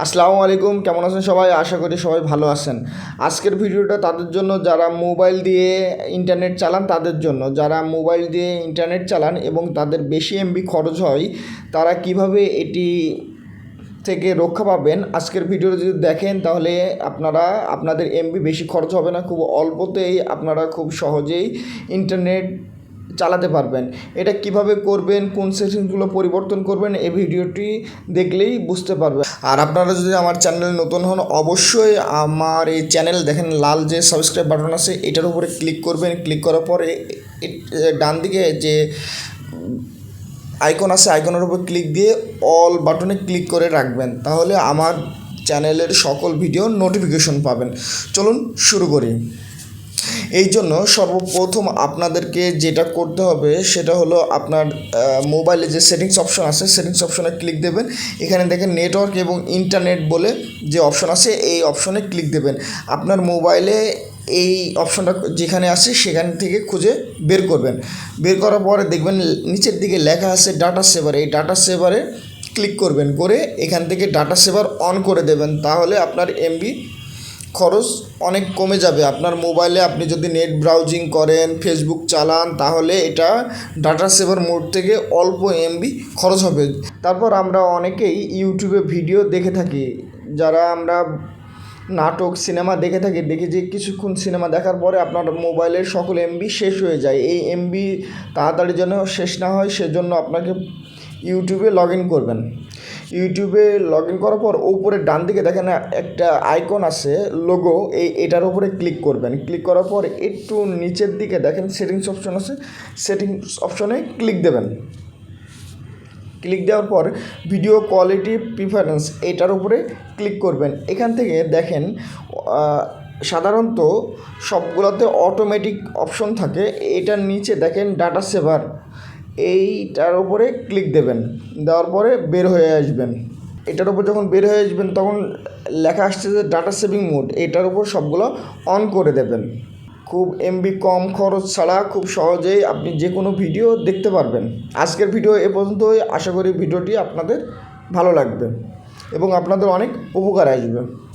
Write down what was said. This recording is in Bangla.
আসসালামু আলাইকুম, কেমন আছেন সবাই? আশা করি সবাই ভালো আছেন। আজকের ভিডিওটা তাদের জন্য যারা মোবাইল দিয়ে ইন্টারনেট চালান, তাদের জন্য যারা মোবাইল দিয়ে ইন্টারনেট চালান এবং তাদের বেশি এমবি খরচ হয়, তারা কিভাবে এটি থেকে রক্ষা পাবেন। আজকের ভিডিওটা যদি দেখেন তাহলে আপনাদের এমবি বেশি খরচ হবে না, খুব অল্পতেই আপনারা খুব সহজেই ইন্টারনেট চালাতে পারবেন। এটা কিভাবে করবেন, কোন সেটিংসগুলো পরিবর্তন করবেন, এই ভিডিওটি দেখলেই বুঝতে পারবেন। আর আপনারা যদি আমার চ্যানেল নতুন হন, অবশ্যই আমার এই চ্যানেল দেখেন লাল যে সাবস্ক্রাইব বাটন আছে এটার উপরে ক্লিক করবেন। ক্লিক করার পরে ডান দিকে যে আইকন আছে আইকনের উপর ক্লিক দিয়ে অল বাটনে ক্লিক করে রাখবেন, তাহলে আমার চ্যানেলের সকল ভিডিও নোটিফিকেশন পাবেন। চলুন শুরু করি। এই জন্য সর্বপ্রথম আপনাদেরকে যেটা করতে হবে সেটা হলো আপনার মোবাইলে যে সেটিংস অপশন আছে সেটিংস অপশনে ক্লিক দেবেন। এখানে দেখেন নেটওয়ার্ক এবং ইন্টারনেট বলে যে অপশন আছে এই অপশনে ক্লিক দেবেন। আপনার মোবাইলে এই অপশনটা যেখানে আছে সেখান থেকে খুঁজে বের করবেন। বের করার পরে দেখবেন নিচের দিকে লেখা আছে ডাটা সেভার। এই ডাটা সেভারে ক্লিক করবেন, করে এখান থেকে ডাটা সেভার অন করে দেবেন। তাহলে আপনার এমবি খরচ অনেক কমে যাবে। আপনার মোবাইলে আপনি যদি নেট ব্রাউজিং করেন, ফেসবুক চালান, তাহলে এটা ডাটা সেভার মোড থেকে অল্প এমবি খরচ হবে। তারপর আমরা অনেকেই ইউটিউবে ভিডিও দেখে থাকি, যারা আমরা নাটক সিনেমা দেখে থাকি, দেখি যে কিছুক্ষণ সিনেমা দেখার পরে আপনার মোবাইলের সকল এমবি শেষ হয়ে যায়। এই এমবি তাড়াতাড়ি যেন শেষ না হয় সেজন্য আপনাকে ইউটিউবে লগ ইন করবেন। ইউটিউবে লগ ইন করার পর উপরে ডান দিকে দেখেন একটা আইকন আছে লোগো, এটার উপরে ক্লিক করবেন। ক্লিক করার পর একটু নিচের দিকে দেখেন সেটিংস অপশন আছে, সেটিংস অপশনে ক্লিক দেবেন। ক্লিক দেওয়ার পর ভিডিও কোয়ালিটি প্রিফারেন্স এটার উপরে ক্লিক করবেন। এখান থেকে দেখেন সাধারণত সবগুলোতে অটোমেটিক অপশন থাকে, এটার নিচে দেখেন ডাটা সেভার, এইটার উপরে ক্লিক দেবেন। দেওয়ার পরে বের হয়ে আসবেন। এটার উপর যখন বের হয়ে আসবেন তখন লেখা আসছে যে ডাটা সেভিং মোড, এটার উপর সবগুলো অন করে দেবেন। খুব এমবি কম খরচ ছাড়া খুব সহজেই আপনি যে কোনো ভিডিও দেখতে পারবেন। আজকের ভিডিও এ পর্যন্তই। আশা করি ভিডিওটি আপনাদের ভালো লাগবে এবং আপনাদের অনেক উপকার আসবে।